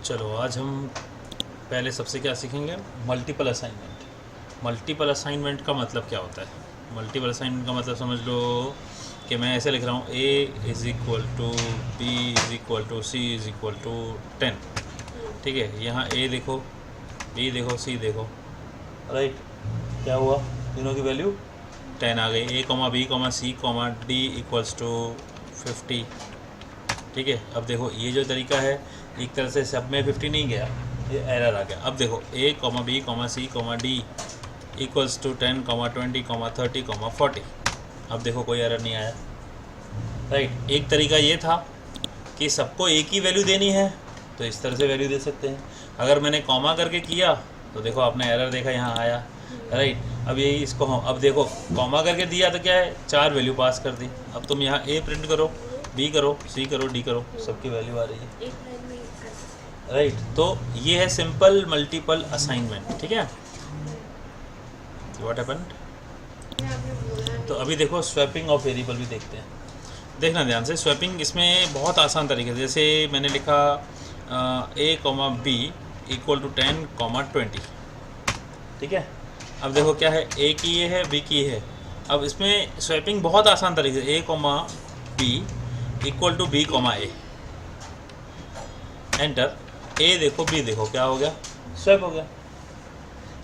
चलो आज हम पहले सबसे क्या सीखेंगे, मल्टीपल असाइनमेंट। मल्टीपल असाइनमेंट का मतलब क्या होता है? मल्टीपल असाइनमेंट का मतलब समझ लो कि मैं ऐसे लिख रहा हूँ a is equal to b is equal to c is equal to 10। ठीक है, यहाँ a देखो, b देखो, c देखो, राइट। क्या हुआ, तीनों की वैल्यू 10 आ गई। a comma b comma c comma d equals to 50। ठीक है, अब देखो ये जो तरीका है, एक तरह से सब में 50 नहीं गया, ये एरर आ गया। अब देखो a comma b comma c comma d equals to 10 comma 20 comma 30 comma 40। अब देखो कोई एरर नहीं आया, राइट। एक तरीका ये था कि सबको एक ही वैल्यू देनी है, तो इस तरह से वैल्यू दे सकते हैं। अगर मैंने कॉमा करके किया तो देखो आपने एरर देखा, यहाँ आया, राइट। अब यही इसको हम, अब देखो कॉमा करके दिया तो क्या है, 4 वैल्यू पास कर दी। अब तुम यहाँ a प्रिंट करो, b करो, c करो, d करो, सबकी वैल्यू आ रही है, राइट। तो ये है सिंपल मल्टीपल असाइनमेंट। ठीक है, व्हाट हैपेंड। तो अभी देखो स्वैपिंग ऑफ वेरिएबल भी देखते हैं, देखना ध्यान से। स्वैपिंग इसमें बहुत आसान तरीके से, जैसे मैंने लिखा a comma b equal to 10 comma 20। ठीक है, अब देखो क्या है, a की ये है, b की ये है। अब इसमें स्वैपिंग बहुत आसान तरीके से, a comma b equal to b comma a, enter. a देखो, b देखो, क्या हो गया, स्वैप हो गया।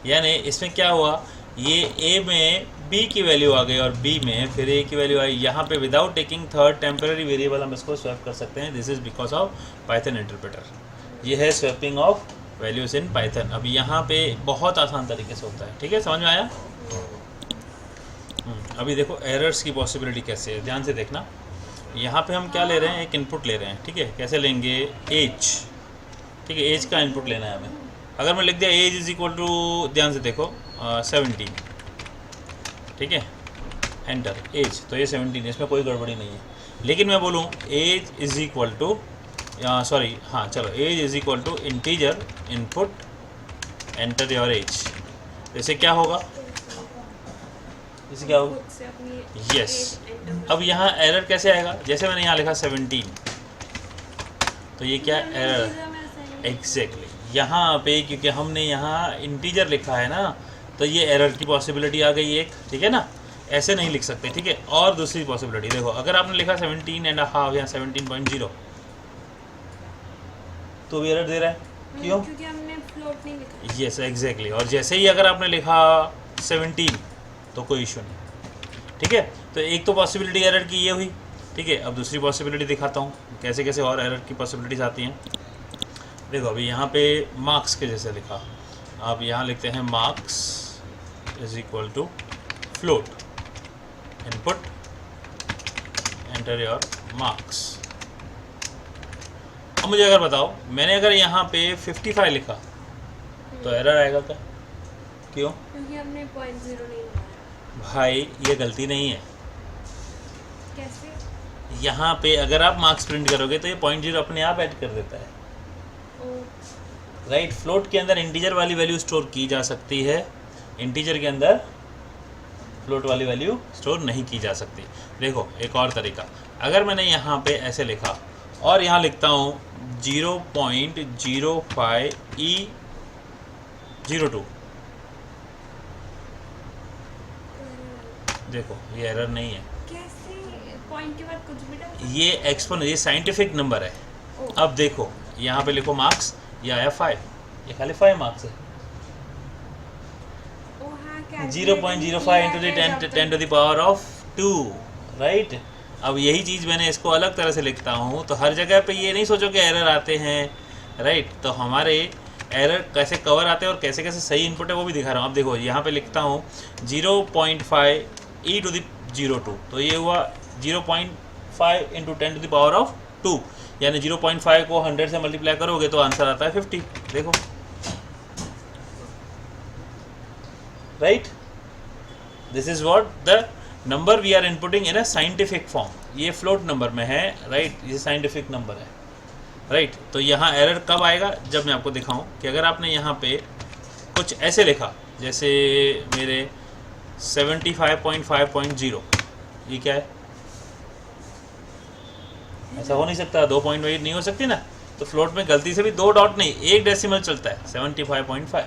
यानी इसमें क्या हुआ, ये a में b की वैल्यू आ गई और b में फिर a की वैल्यू आई। यहाँ पे without taking third temporary variable हम इसको स्वैप कर सकते हैं। This is because of Python interpreter. ये है swapping of values in Python. अब यहाँ पे बहुत आसान तरीके से होता है। ठीक है, समझ में आया। अभी देखो एरर्स की पॉसिबिलिटी कैसे है, ध्यान से देखना। यहाँ पे हम क्या ले रहे हैं, एक इनपुट ले रहे हैं। ठीक है, कैसे लेंगे, एज। ठीक है, एज का इनपुट लेना है हमें। अगर मैं लिख दिया एज इज इक्वल टू, ध्यान से देखो, 17। ठीक है, एंटर, एज, तो ये 17, इसमें कोई गड़बड़ी नहीं है। लेकिन मैं बोलूँ age is equal to, sorry, हाँ चलो, age is equal to integer input enter your age. जैसे क्या होगा, जैसे क्या होगा, यस। अब यहाँ एरर कैसे आएगा, जैसे मैंने यहाँ लिखा 17, तो ये क्या एरर है, एग्जैक्टली यहाँ पे, क्योंकि हमने यहाँ इंटीजर लिखा है ना, तो ये एरर की पॉसिबिलिटी आ गई एक। ठीक है ना, ऐसे नहीं लिख सकते। ठीक है, और दूसरी पॉसिबिलिटी देखो, अगर आपने लिखा 17.5 या 17.0 तो भी एरर दे रहा है, क्यों, क्योंकि हमने फ्लोट नहीं लिखा। Yes exactly. और जैसे ही अगर आपने लिखा 17 तो कोई इशू नहीं। ठीक है, तो एक तो पॉसिबिलिटी एरर की ये हुई। ठीक है, अब दूसरी पॉसिबिलिटी दिखाता हूँ कैसे कैसे और एरर की पॉसिबिलिटीज आती हैं। देखो अभी यहाँ पे मार्क्स के जैसे लिखा, आप यहाँ लिखते हैं marks is equal to float input enter your marks. अब मुझे अगर बताओ, मैंने अगर यहाँ पे 55 लिखा तो एरर आएगा क्या, क्यों, क्योंकि हमने .0 नहीं लिखा। भाई ये गलती नहीं है। कैसे, यहाँ पे अगर आप मार्क्स प्रिंट करोगे तो ये .0 अपने आप ऐड कर देता है, राइट। फ्लोट के अंदर इंटीजर वाली वैल्यू स्टोर की जा सकती है, इंटीजर के अंदर फ्लोट वाली वैल्यू स्टोर नहीं की जा सकती। देखो एक और तरीका, अगर मैंने यहाँ पे ऐसे लिखा और यहाँ लिखता हूँ 0.05E02, देखो ये एरर नहीं है। कैसे पॉइंट के बाद कुछ भी डाल, ये एक्सपोनेंट, ये साइंटिफिक नंबर है। अब देखो यहाँ पे लिखो मार्क्स, ये आया 5, ये खाली 5 मार्क्स है। 0.05 into the 10 to the power of 2, right. अब यही चीज़ मैंने इसको अलग तरह से लिखता हूँ, तो हर जगह पे ये नहीं सोचो कि एरर आते हैं, राइट। तो हमारे एरर कैसे कवर आते हैं और कैसे कैसे सही इनपुट है वो भी दिखा रहा हूँ। अब देखो यहाँ पे लिखता हूँ 0.5E02, तो ये हुआ 0.5 into 10 to the power of 2, यानी 0.5 को 100 से मल्टीप्लाई करोगे तो आंसर आता है 50। देखो, right, this is what the number we are inputting in a scientific form. ये फ्लोट नंबर में है, राइट, ये साइंटिफिक नंबर है, राइट। तो यहाँ एरर कब आएगा, जब मैं आपको दिखाऊं कि अगर आपने यहाँ पे कुछ ऐसे लिखा, जैसे मेरे 75.5.0, ये क्या है, ऐसा हो नहीं सकता, 2.8 नहीं हो सकती ना, तो फ्लोट में गलती से भी 2 डॉट नहीं, एक डेसिमल चलता है 75.5।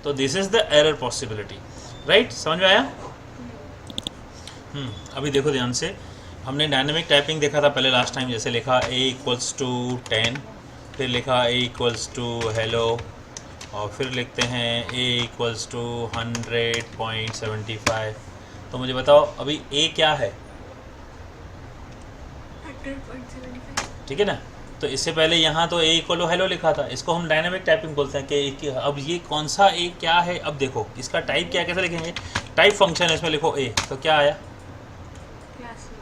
तो this is the error possibility, right? समझ में आया? अभी देखो ध्यान से, हमने डायनेमिक टाइपिंग देखा था पहले लास्ट टाइम, जैसे लिखा a इक्वल्स टू 10, फिर लिखा a इक्वल्स टू हेलो, और फिर लिखते हैं a इक्वल्स टू 100.75। तो मुझे बताओ अभी a क्या है? 100.75। ठीक है ना? तो इससे पहले यहाँ तो a इक्वल हेलो लिखा था, इसको हम डायनेमिक टाइपिंग बोलते हैं कि अब ये कौन सा a क्या है। अब देखो इसका टाइप क्या, कैसे लिखेंगे? टाइप फंक्शन है, इसमें लिखो a, तो क्या आया? क्लास में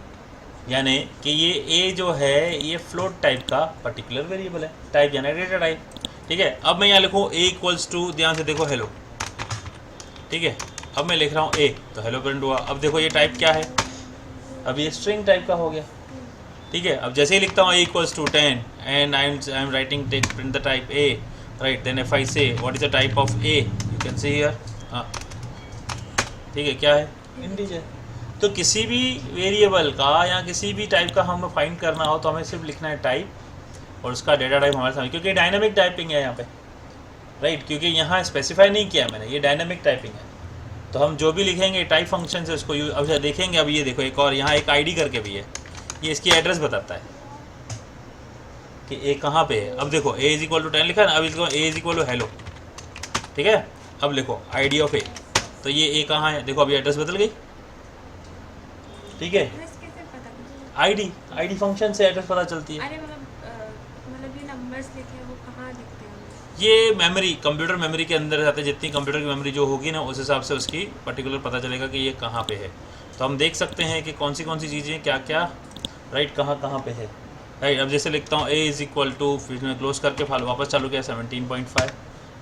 यानी कि ये a जो है ये फ्लोट टाइप का पर्टिकुलर वेरिएबल है, टाइप यानी डेटा टाइप। ठीक है, अब मैं यहाँ लिखूँ a इक्वल्स टू, ध्यान से देखो हेलो। ठीक है, अब मैं लिख रहा हूँ a, तो हेलो प्रिंट हुआ। अब देखो ये टाइप क्या है, अब ये स्ट्रिंग टाइप का हो गया। ठीक है, अब जैसे ही लिखता हूँ a equals to 10 and I am writing take print the type a, right? Then if I say what is the type of a, you can see here. हाँ, ठीक है, क्या है? इंटीजर। तो किसी भी वेरिएबल का या किसी भी टाइप का हमें फाइंड करना हो तो हमें सिर्फ लिखना है टाइप, और उसका डेटा टाइप हमारे सामने, क्योंकि डायनामिक टाइपिंग है यहाँ पे, राइट? क्योंकि यहाँ स्पेसिफाई नहीं किया मैंने, ये डायनामिक टाइपिंग है। तो हम जो भी लिखेंगे टाइप फंक्शन से उसको यूज। अब देखेंगे, अब ये देखो एक और यहाँ एक आईडी करके भी है, ये इसकी एड्रेस बताता है कि ए कहाँ पे है। अब देखो a इज इक्वल टू 10 लिखा है ना, अब इसको a is equal to hello. ठीक है, अब लिखो आईडी ऑफ a, तो ये a कहाँ है? देखो अभी एड्रेस बदल गई। ठीक है, एड्रेस कैसे पता करें? आईडी फंक्शन से एड्रेस पता चलती है। अरे मतलब ये नंबर्स लिखे हैं वो कहाँ दिखते हैं? ये मेमोरी, कंप्यूटर मेमोरी के अंदर जाते हैं, जितनी कंप्यूटर की मेमोरी जो होगी ना उस हिसाब से उसकी पर्टिकुलर पता चलेगा कि ये कहाँ पे है। तो हम देख सकते हैं कि कौन सी चीज़ें क्या क्या, राइट, कहाँ पे है, राइट? अब जैसे लिखता हूँ a इज़ इक्वल टू, फिर मैं क्लोज करके फाइल वापस चालू किया 17.5।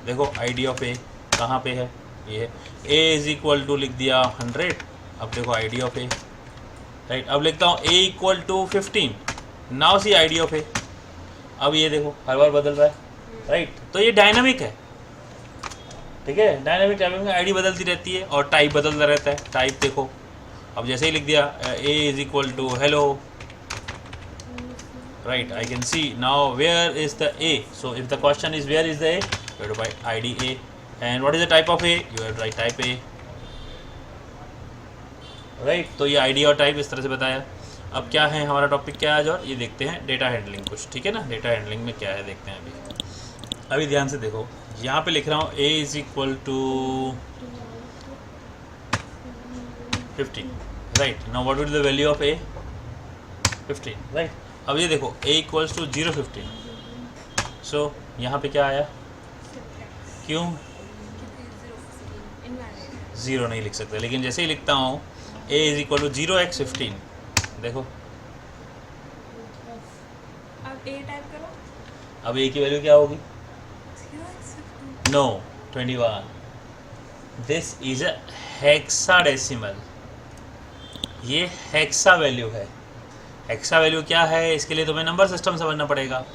देखो आईडी ऑफ a कहाँ पे है, ये है। a इज़ इक्वल टू लिख दिया 100, अब देखो आईडी ऑफ a, राइट? अब लिखता हूँ a equal to 15, now see ID of a। अब ये देखो हर बार बदल रहा है, राइट? तो ये डायनामिक है। ठीक है, डायनामिक टाइपिंग में आईडी बदलती रहती है और टाइप बदलता रहता है। टाइप देखो, अब जैसे ही लिख दिया a is equal to hello, right? I can see now where is the a, so if the question is where is the a, you have to write id a, and what is the type of a, you have to write type a, right? तो ये id और type इस तरह से बताया। अब क्या है हमारा टॉपिक, क्या है आज, और ये देखते हैं डेटा हैंडलिंग कुछ। ठीक है ना, डेटा हैंडलिंग में क्या है देखते हैं अभी ध्यान से देखो, यहाँ पे लिख रहा हूँ a is equal to 15, right? Now what will the value of a, 15, right? अब ये देखो a इक्वल्स टू 0.15, सो यहाँ पे क्या आया, क्यों? ज़ीरो नहीं लिख सकते, लेकिन जैसे ही लिखता हूँ a is equal to 0x15, देखो अब a टाइप करो, अब a की वैल्यू क्या होगी? 0x15। No, 21। This is a hexadecimal, ये हेक्सा वैल्यू है। हेक्सा वैल्यू क्या है, इसके लिए तुम्हें नंबर सिस्टम समझना पड़ेगा,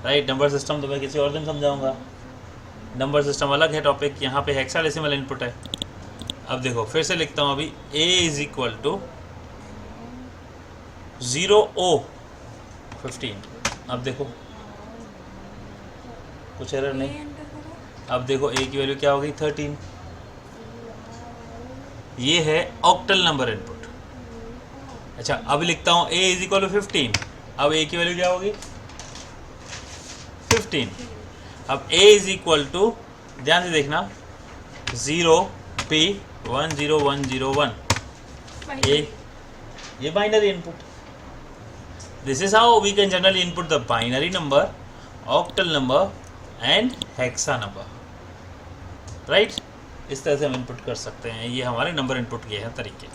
राइट? नंबर सिस्टम तो मैं किसी और दिन समझाऊंगा, नंबर सिस्टम अलग है टॉपिक, यहाँ पे हेक्साडेसिमल इनपुट है। अब देखो फिर से लिखता हूँ अभी a इज इक्वल टू 0.15, अब देखो कुछ एरर a नहीं। एंटर करो, अब देखो a की वैल्यू क्या हो गई, 13। ये है ऑक्टल नंबर इनपुट। अच्छा, अब लिखता हूँ a इज इक्वल टू 15, अब a की वैल्यू क्या होगी, 15। अब a इज इक्वल टू, ध्यान से देखना, 0p10101, a, ये binary input. This is how we can generally input the binary number, octal number and hexa number, right? इस तरह से हम इनपुट कर सकते हैं। ये हमारे नंबर इनपुट के हैं तरीके।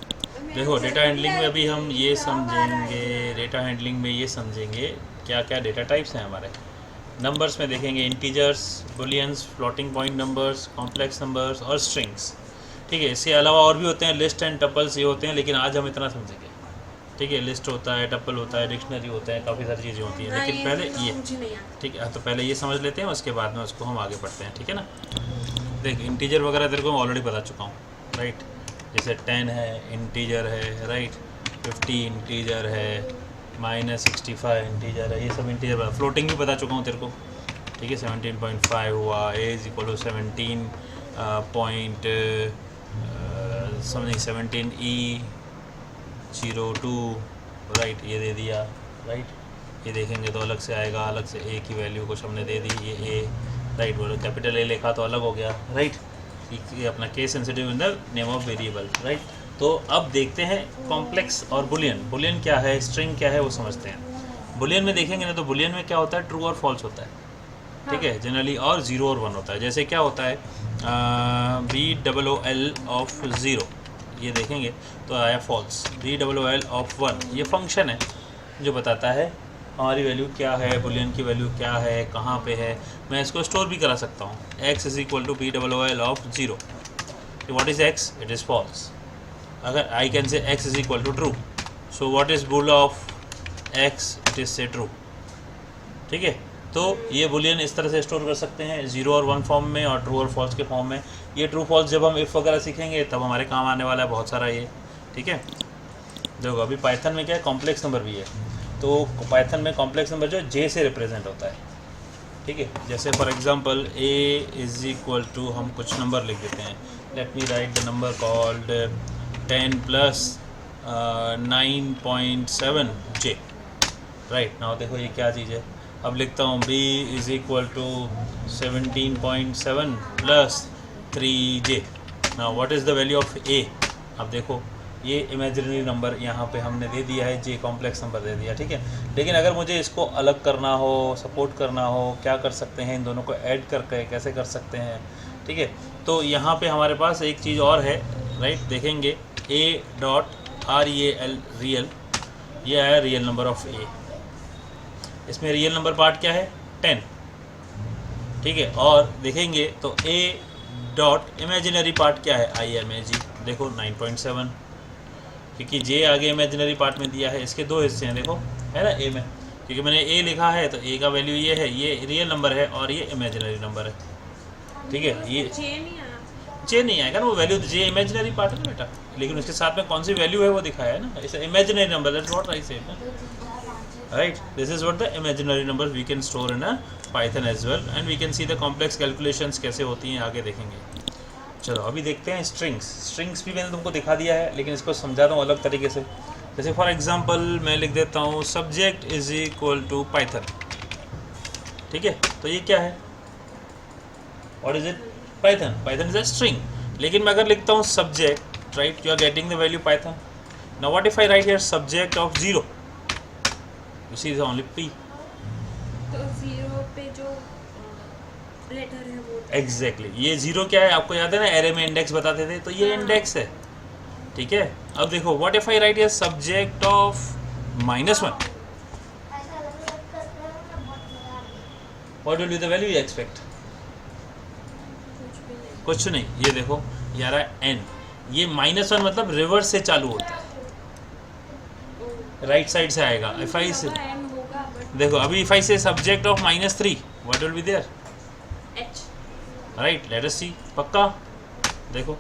देखो डेटा हैंडलिंग में अभी हम ये समझेंगे, डेटा हैंडलिंग में ये समझेंगे क्या क्या डेटा टाइप्स हैं हमारे। नंबर्स में देखेंगे integers, bullions, floating point numbers, complex numbers और स्ट्रिंग्स। ठीक है, इसके अलावा और भी होते हैं, लिस्ट एंड टपल्स ये होते हैं, लेकिन आज हम इतना समझेंगे। ठीक है, लिस्ट होता है, टपल होता है, डिक्शनरी होता है, काफ़ी सारी चीज़ें होती हैं, लेकिन पहले ये, ठीक है, तो पहले ये समझ लेते हैं, उसके बाद में उसको हम आगे बढ़ते हैं। ठीक है ना, देख इंटीजर वगैरह तेरे को मैं ऑलरेडी बता चुका हूँ, राइट? जैसे 10 है इंटीजर है, राइट? 50 इंटीजर है, -65 इंटीजर है, ये सब इंटीजर। फ्लोटिंग भी बता चुका हूँ तेरे को, ठीक है। 17.5 हुआ, a is equal to 17 point something 17E02, right, ये दे दिया, राइट। ये देखेंगे तो अलग से आएगा, अलग से a की वैल्यू कुछ हमने दे दी, ये a, राइट। वो कैपिटल A लिखा तो अलग हो गया, राइट। ये अपना case sensitive in the name of variable, right. तो अब देखते हैं कॉम्प्लेक्स और बुलियन। बुलियन क्या है, स्ट्रिंग क्या है, वो समझते हैं। बुलियन में देखेंगे ना, तो बुलियन में क्या होता है, ट्रू और फॉल्स होता है, ठीक है, जनरली, और 0 और 1 होता है। जैसे क्या होता है, BOOL ऑफ 0, ये देखेंगे तो आया फॉल्स। BOOL ऑफ 1 ये फंक्शन है जो बताता है हमारी वैल्यू क्या है, बुलियन की वैल्यू क्या है, कहाँ पे है। मैं इसको स्टोर भी करा सकता हूँ। x is equal to BOOL of 0, what is x, it is false. अगर I can say x is equal to true, so what is bool of x, it is say true, ठीक है। तो ये Boolean इस तरह से store कर सकते हैं, 0 और 1 फॉर्म में और ट्रू और फॉल्स के फॉर्म में। ये ट्रू फॉल्स जब हम इफ़ वगैरह सीखेंगे तब हमारे काम आने वाला है बहुत सारा ये, ठीक है। देखो अभी पाइथन में क्या है, कॉम्प्लेक्स नंबर भी है। तो पाइथन में कॉम्प्लेक्स नंबर जो J से रिप्रेजेंट होता है, ठीक है। जैसे for example a is equal to, हम कुछ नंबर लिख देते हैं। Let me write the number called 10 plus 9.7 J, right. Now देखो ये क्या चीज़ है। अब लिखता हूँ b is equal to 17.7 plus 3J। Now what is the value of a। अब देखो ये इमेजिनरी नंबर यहाँ पे हमने दे दिया है, J कॉम्प्लेक्स नंबर दे दिया, ठीक है। लेकिन अगर मुझे इसको अलग करना हो, सपोर्ट करना हो, क्या कर सकते हैं, इन दोनों को ऐड करके कैसे कर सकते हैं, ठीक है। तो यहाँ पे हमारे पास एक चीज़ और है, राइट। देखेंगे A.REAL, रियल, ये आया रियल नंबर ऑफ a। इसमें रियल नंबर पार्ट क्या है, 10, ठीक है। और देखेंगे तो A डॉट इमेजिनरी पार्ट क्या है, IMAG, देखो 9.7, क्योंकि J आगे इमेजिनरी पार्ट में दिया है। इसके दो हिस्से हैं, देखो है ना A में, क्योंकि मैंने A लिखा है तो A का वैल्यू ये है, ये रियल नंबर है और ये इमेजिनरी नंबर है, ठीक है। ये J नहीं आएगा ना, वो वैल्यू J इमेजिनरी पार्ट है ना बेटा, लेकिन उसके साथ में कौन सी वैल्यू है वो दिखाया है ना, इसे imaginary number, that's what I said, right. This is what the imaginary number we can store in a Python as well, and we can see the complex calculations कैसे होती हैं, आगे देखेंगे। चलो अभी देखते हैं स्ट्रिंग्स। स्ट्रिंग्स भी मैंने तुमको दिखा दिया है, लेकिन इसको समझाता हूँ अलग तरीके से। जैसे फॉर एग्जांपल मैं लिख देता हूँ subject is equal to Python, ठीक है। तो ये क्या है, what is it, Python. Python is a string. लेकिन मैं अगर लिखता हूँ subject, right, you are getting the value Python. Now what if I write here subject of 0, you see is only p। तो 0 पे जो लेटर है वो एग्जैक्टली, ये 0 क्या है आपको याद है ना, एरे में इंडेक्स बताते थे, तो ये इंडेक्स है, ठीक है। अब देखो what if I write here subject of -1, what will be the value you expect, कुछ नहीं। ये देखो ये आ रहा है n, ये -1 मतलब रिवर्स से चालू होता है, राइट साइड से आएगा। इफ आई से देखो अभी if I say subject of -3, what will be there, H, right. Let us see, पक्का देखो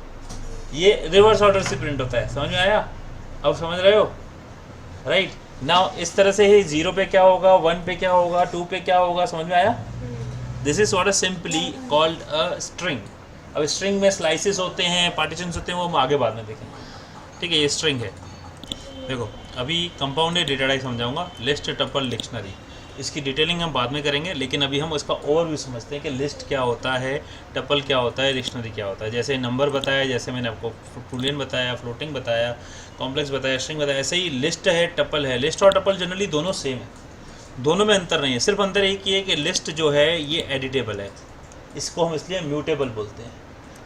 ये रिवर्स ऑर्डर से प्रिंट होता है, समझ में आया, अब समझ रहे हो, राइट। नाउ इस तरह से ही 0 पे क्या होगा, 1 पे क्या होगा, 2 पे क्या होगा, समझ में आया। This is what is simply called a string. अब स्ट्रिंग में स्लाइसेस होते हैं, पार्टीशंस होते हैं, वो हम आगे बाद में देखेंगे, ठीक है। ये स्ट्रिंग है। देखो अभी कंपाउंडेड डेटा टाइप समझाऊंगा, लिस्ट, टपल, डिक्शनरी, इसकी डिटेलिंग हम बाद में करेंगे। लेकिन अभी हम उसका ओवरव्यू समझते हैं कि लिस्ट क्या होता है, टपल क्या होता है, डिक्शनरी क्या होता है। जैसे नंबर बताया, जैसे मैंने आपको बूलियन बताया, फ्लोटिंग बताया, कॉम्प्लेक्स बताया, स्ट्रिंग बताया, ऐसे ही लिस्ट है, टपल है। लिस्ट और टपल जनरली दोनों सेम है, दोनों में अंतर नहीं है। सिर्फ अंतर एक ही है कि लिस्ट जो है ये एडिटेबल है, इसको हम इसलिए म्यूटेबल बोलते हैं,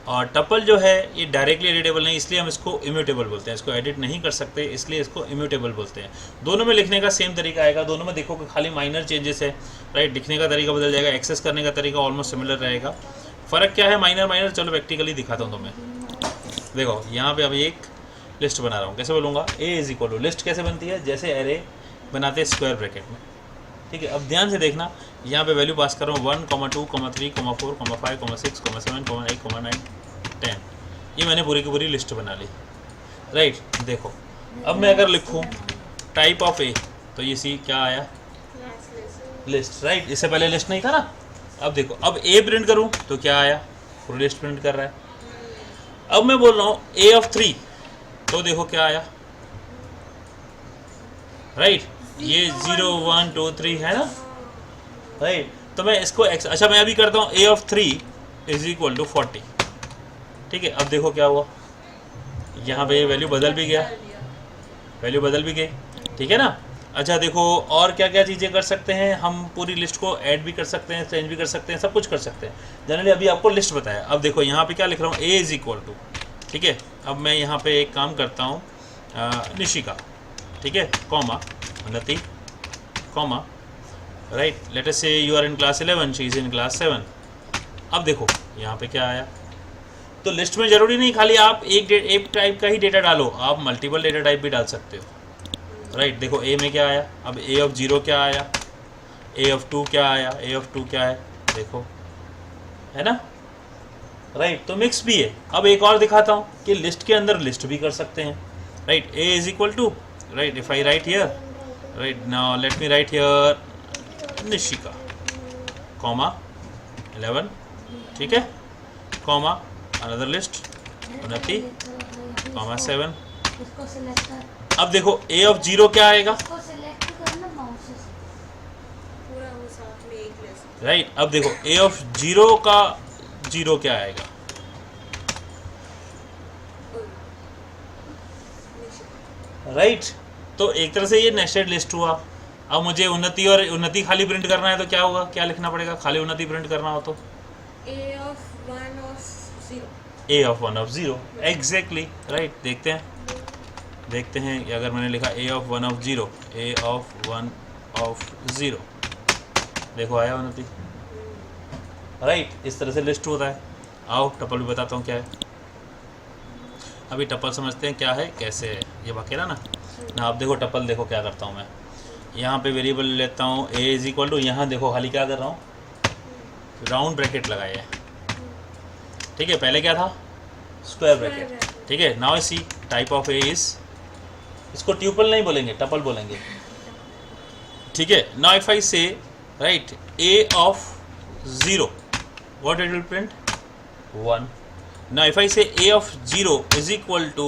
और टपल जो है ये डायरेक्टली एडिटेबल नहीं, इसलिए हम इसको इम्यूटेबल बोलते हैं। इसको एडिट नहीं कर सकते, इसलिए इसको इम्यूटेबल बोलते हैं। दोनों में लिखने का सेम तरीका आएगा, दोनों में देखो कि खाली माइनर चेंजेस है, राइट। लिखने का तरीका बदल जाएगा, एक्सेस करने का तरीका ऑलमोस्ट सिमिलर रहेगा। फ़र्क क्या है माइनर माइनर, चलो प्रैक्टिकली दिखाता हूँ तुम्हें। देखो यहाँ पे अभी एक लिस्ट बना रहा हूँ, कैसे बोलूँगा, ए इज इक्वल टू, लिस्ट कैसे बनती है, जैसे एरे बनाते हैं स्क्वायर ब्रैकेट में, ठीक है। अब ध्यान से देखना, यहाँ पे वैल्यू पास कर रहा हूँ 1, 2, 3, 4, 5, 6, 7, 8, 9, 10। ये मैंने पूरी की पूरी लिस्ट बना ली, राइट। देखो अब मैं अगर लिखूँ टाइप ऑफ ए, तो ये सी क्या आया, लिस्ट, राइट। इससे पहले लिस्ट नहीं था ना। अब देखो, अब ए प्रिंट करूं तो क्या आया, पूरी लिस्ट प्रिंट कर रहा है। अब मैं बोल रहा हूं ए ऑफ 3, तो देखो क्या आया, राइट। ये 0 1 2 3 है ना, राइट। तो मैं इसको अच्छा मैं अभी करता हूँ ए ऑफ 3 इज इक्वल टू 40, ठीक है। अब देखो क्या हुआ, यहाँ पे वैल्यू बदल भी गया, वैल्यू बदल भी गई, ठीक है ना। अच्छा देखो और क्या क्या चीज़ें कर सकते हैं हम, पूरी लिस्ट को ऐड भी कर सकते हैं, चेंज भी कर सकते हैं, सब कुछ कर सकते हैं। जनरली अभी आपको लिस्ट बताया। अब देखो यहाँ पे क्या लिख रहा हूँ, ए इज इक्वल टू, ठीक है। अब मैं यहाँ पे एक काम करता हूँ, निशिका, ठीक है, comma Unnati, comma, right. Let us say you are in class 11, she is in class 7। अब देखो यहाँ पे क्या आया, तो लिस्ट में ज़रूरी नहीं खाली आप एक टाइप का ही डेटा डालो, आप मल्टीपल डेटा टाइप भी डाल सकते हो, राइट। देखो ए में क्या आया, अब ए ऑफ 0 क्या आया, ए ऑफ 2 क्या आया, ए ऑफ 2 क्या है, देखो, है ना, राइट। तो मिक्स भी है। अब एक और दिखाता हूँ कि लिस्ट के अंदर लिस्ट भी कर सकते हैं, right. A is equal to, right, if I write here, right, now let me write here Nishika, comma 11, ठीक है, comma another list Unnati, comma 7। इसको सिलेक्ट कर, अब देखो ए ऑफ 0 क्या आएगा, इसको सिलेक्ट करना माउस से, पूरा वो साथ में एक लिस्ट। राइट। अब देखो ए ऑफ 0 का 0 क्या आएगा, राइट। तो एक तरह से ये नेस्टेड लिस्ट हुआ। अब मुझे उन्नति और उन्नति खाली प्रिंट करना है तो क्या होगा, क्या लिखना पड़ेगा, खाली उन्नति प्रिंट करना हो तो a of 1 of 0, a of 1 of 0, exactly, right. देखते हैं अगर मैंने लिखा a of 1 of 0, a of 1 of 0, देखो आया उन्नति, राइट। इस तरह से लिस्ट होता है। आओ टपल भी बताता हूँ क्या है। अभी टपल समझते हैं क्या है, कैसे है, ये बकेरा ना। अब देखो टपल, देखो क्या करता हूँ मैं, यहाँ पे वेरिएबल लेता हूँ ए इज इक्वल टू, यहाँ देखो खाली क्या कर रहा हूँ, राउंड ब्रैकेट लगाया है, ठीक है। पहले क्या था, स्क्वायर ब्रैकेट, ठीक है। Now see type of a is, इसको ट्यूपल नहीं बोलेंगे, टपल बोलेंगे, ठीक है। Now if I say write a of 0, what it will print, 1। Now if I say a of 0 is equal to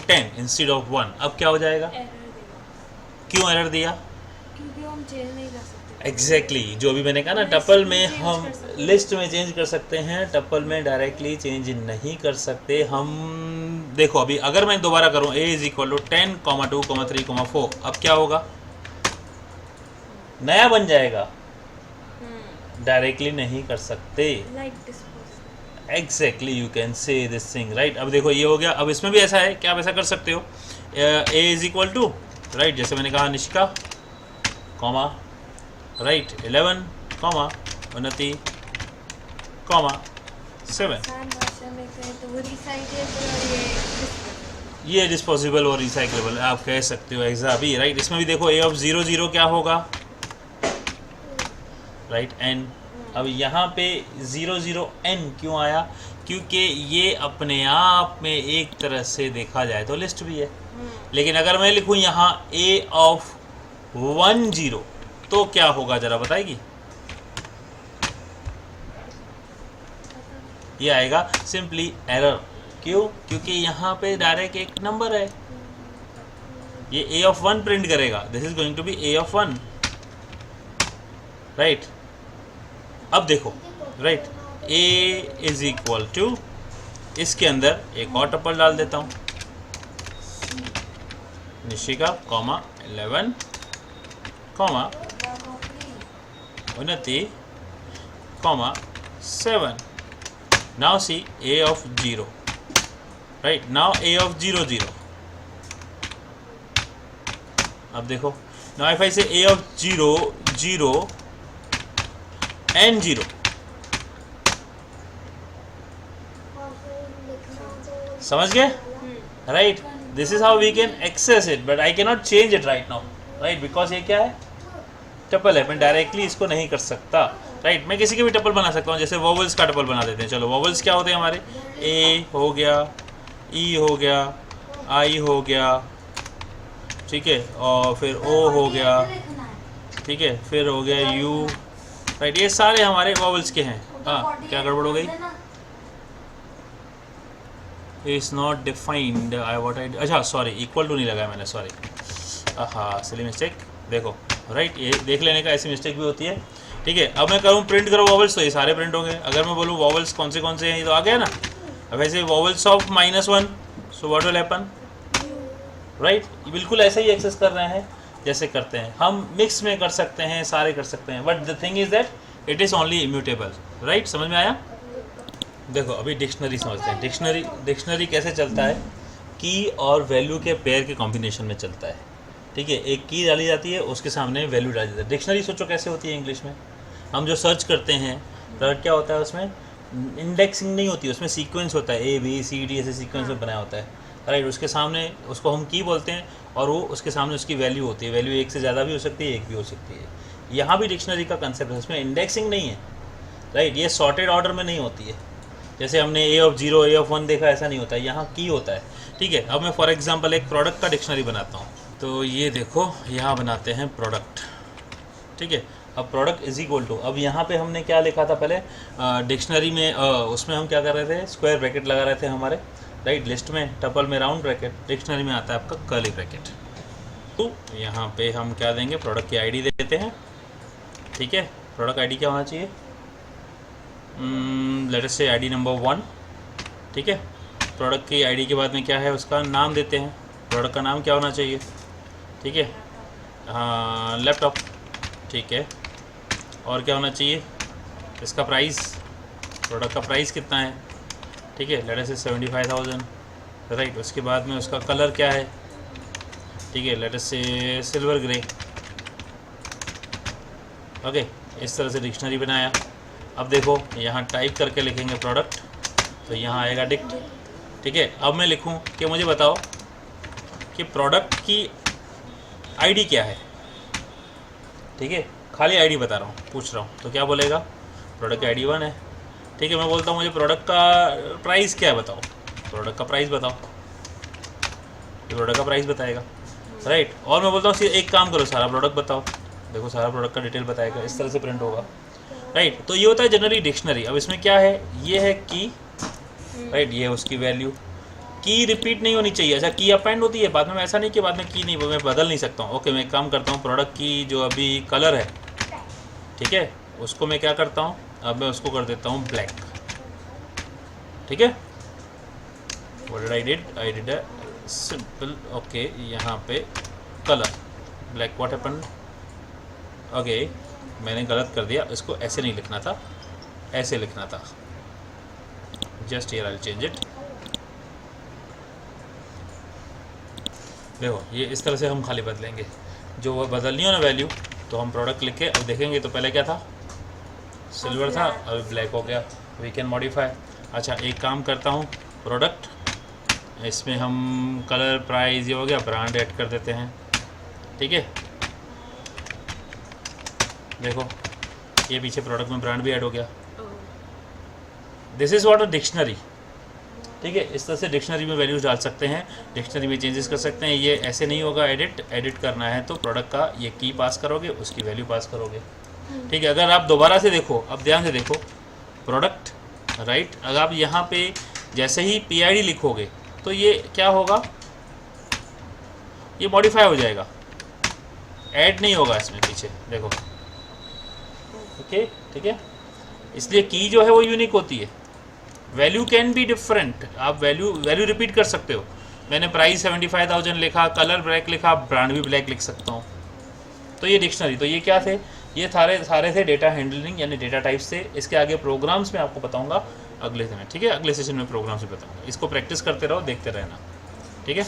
10 instead of 1, अब क्या हो जाएगा, एरर देगा क्यों एरर दिया, क्योंकि हम चेंज नहीं कर सकते। एग्जैक्टली जो भी मैंने कहा ना, टपल में हम लिस्ट में चेंज कर सकते हैं, टपल में डायरेक्टली चेंज नहीं कर सकते हम। देखो अभी अगर मैं दोबारा करूं ए इज इक्वल टू 10, 2, 3, 4, अब क्या होगा, नया बन जाएगा, डायरेक्टली नहीं कर सकते, like dispose, exactly you can say this thing, right. अब देखो ये हो गया। अब इसमें भी ऐसा है कि आप ऐसा कर सकते हो, ए इज इक्वल टू, राइट, जैसे मैंने कहा Nishika, comma, right 11, comma Unnati, comma 7। आसान भाषा में कहें तो वो रिसाइक्लेबल और ये डिस्पोजेबल। ये डिस्पोजेबल और रिसाइक्लेबल आप कह सकते हो ऐसा भी, राइट। इसमें भी देखो ए ऑफ 0 0 क्या होगा, राइट, एन। अब यहाँ पे 0 0 n क्यों आया, क्योंकि ये अपने आप में एक तरह से देखा जाए तो लिस्ट भी है। लेकिन अगर मैं लिखूँ यहाँ ए ऑफ 1 0 तो क्या होगा जरा बताएगी, ये आएगा सिंपली एरर। क्यों, क्योंकि यहाँ पे डायरेक्ट एक नंबर है, ये ए ऑफ 1 प्रिंट करेगा, this is going to be a of 1, right. अब देखो, right, a is equal to, इसके अंदर एक और टपल डाल देता हूँ, Nishika, comma 11, comma Unnati, comma 7। Now see a of 0, right, now a of 0 0। अब देखो, now if I say a of 0 0 n 0, समझ गए, right. This is how we can access it, but I can not change it right now, right, because ये क्या है, tuple है, मैं directly इसको नहीं कर सकता, राइट। मैं किसी के भी टपल बना सकता हूँ, जैसे वॉवल्स का टपल बना देते हैं। चलो वॉवल्स क्या होते हैं हमारे, ए हो गया, ई हो गया, आई हो गया, ठीक है, और फिर ओ हो गया, लिखना है। ठीक है, फिर हो गया यू, राइट। ये सारे हमारे वॉवल्स के हैं। हाँ, क्या गड़बड़ हो गई? Is not defined I what I, अच्छा सॉरी, इक्वल टू नहीं लगाया मैंने, सॉरी, हाँ सिली मिस्टेक। देखो राइट, ये देख लेने का, ऐसी मिस्टेक भी होती है, ठीक है। अब मैं करूँ प्रिंट करो वॉवल्स, तो ये सारे प्रिंट होंगे। अगर मैं बोलूँ वॉवल्स कौन से हैं, ये तो आ गया ना। अब ऐसे vowels of -1, so what will happen, right. बिल्कुल ऐसे ही एक्सेस कर रहे हैं जैसे करते हैं हम, मिक्स में कर सकते हैं, सारे कर सकते हैं, but the thing is that it is only immutable, right. समझ में आया? देखो अभी डिक्शनरी समझते हैं। डिक्शनरी कैसे चलता है, की और वैल्यू के पेयर के कॉम्बिनेशन में चलता है, ठीक है। एक की डाली जाती है, उसके सामने वैल्यू डाली जाती है। डिक्शनरी सोचो कैसे होती है इंग्लिश में, हम जो सर्च करते हैं क्या होता है, उसमें इंडेक्सिंग नहीं होती, उसमें सीक्वेंस होता है, ABCD ऐसे सीक्वेंस में बनाया होता है, राइट। उसके सामने उसको हम की बोलते हैं, और वो उसके सामने उसकी वैल्यू होती है। वैल्यू एक से ज़्यादा भी हो सकती है, एक भी हो सकती है। यहाँ भी डिक्शनरी का कंसेप्ट है, उसमें इंडेक्सिंग नहीं है, राइट। ये सॉर्टेड ऑर्डर में नहीं होती है, जैसे हमने A(0), A(1) देखा, ऐसा नहीं होता है, यहाँ की होता है, ठीक है। अब मैं फॉर एग्जांपल एक प्रोडक्ट का डिक्शनरी बनाता हूँ, तो ये देखो यहाँ बनाते हैं प्रोडक्ट, ठीक है। अब प्रोडक्ट इज इक्वल टू, अब यहाँ पे हमने क्या लिखा था पहले डिक्शनरी में, उसमें हम क्या कर रहे थे, स्क्वायर ब्रैकेट लगा रहे थे हमारे, राइट। लिस्ट में टपल में राउंड ब्रैकेट, डिक्शनरी में आता है आपका कर्ली ब्रैकेट। तो यहाँ पे हम क्या देंगे, प्रोडक्ट की आईडी देते हैं, ठीक है। प्रोडक्ट आईडी क्या होना चाहिए, लेट अस से आईडी नंबर 1, ठीक है। प्रोडक्ट की आईडी के बाद में क्या है, उसका नाम देते हैं। प्रोडक्ट का नाम क्या होना चाहिए, ठीक है, हाँ लैपटॉप, ठीक है। और क्या होना चाहिए, इसका प्राइस, प्रोडक्ट का प्राइस कितना है, ठीक है, लेट अस से 75,000, राइट। उसके बाद में उसका कलर क्या है, ठीक है, लेट अस से सिल्वर ग्रे, ओके। इस तरह से डिक्शनरी बनाया। अब देखो यहाँ टाइप करके लिखेंगे प्रोडक्ट, तो यहाँ आएगा डिक्ट, ठीक है। अब मैं लिखूँ कि मुझे बताओ कि प्रोडक्ट की आईडी क्या है, ठीक है, खाली आईडी बता रहा हूँ, पूछ रहा हूँ, तो क्या बोलेगा, प्रोडक्ट की आईडी 1 है, ठीक है। मैं बोलता हूँ मुझे प्रोडक्ट का प्राइस क्या है बताओ, प्रोडक्ट का प्राइस बताओ, ये प्रोडक्ट का प्राइस बताएगा, राइट। और मैं बोलता हूँ एक काम करो, सारा प्रोडक्ट बताओ, देखो सारा प्रोडक्ट का डिटेल बताएगा, इस तरह से प्रिंट होगा, राइट। तो ये होता है जनरली डिक्शनरी। अब इसमें क्या है, ये है की, राइट, ये है उसकी वैल्यू। की रिपीट नहीं होनी चाहिए, अच्छा की अपेंड होती है बाद में, ऐसा नहीं कि बाद में की नहीं, मैं बदल नहीं सकता हूँ, ओके। मैं एक काम करता हूँ, प्रोडक्ट की जो अभी कलर है, ठीक है, उसको मैं क्या करता हूँ, अब मैं उसको कर देता हूँ ब्लैक, ठीक है। What did I did a simple, okay, यहाँ पे colour black, what happened, okay, मैंने गलत कर दिया, इसको ऐसे नहीं लिखना था, ऐसे लिखना था, just here I will change it. देखो ये इस तरह से हम खाली बदलेंगे, जो वो बदलनी हो ना वैल्यू, तो हम प्रोडक्ट लिख के अब देखेंगे, तो पहले क्या था, सिल्वर था, अब ब्लैक हो गया, वी कैन मॉडिफाई। अच्छा एक काम करता हूँ, प्रोडक्ट, इसमें हम कलर, प्राइस, ये हो गया, ब्रांड ऐड कर देते हैं, ठीक है। देखो ये पीछे प्रोडक्ट में ब्रांड भी ऐड हो गया। This is what a dictionary, ठीक है। इस तरह से डिक्शनरी में वैल्यूज डाल सकते हैं, डिक्शनरी में चेंजेस कर सकते हैं। ये ऐसे नहीं होगा, एडिट करना है तो प्रोडक्ट का ये की पास करोगे, उसकी वैल्यू पास करोगे, ठीक है। अगर आप दोबारा से देखो, अब ध्यान से देखो, प्रोडक्ट, राइट, अगर आप यहाँ पे जैसे ही PID लिखोगे तो ये क्या होगा, ये मॉडिफाई हो जाएगा, ऐड नहीं होगा इसमें पीछे, देखो, ओके, ठीक है। इसलिए की जो है वो यूनिक होती है, वैल्यू कैन बी डिफरेंट, आप वैल्यू रिपीट कर सकते हो। मैंने प्राइस 75,000 लिखा, कलर ब्लैक लिखा, ब्रांड भी ब्लैक लिख सकता हूँ, तो ये डिक्शनरी। तो ये क्या थे, ये सारे थे डेटा हैंडलिंग यानी डेटा टाइप्स थे। इसके आगे प्रोग्राम्स में आपको बताऊँगा अगले दिन, ठीक है, अगले सेशन में प्रोग्राम्स में बताऊँगा। इसको प्रैक्टिस करते रहो, देखते रहना, ठीक है।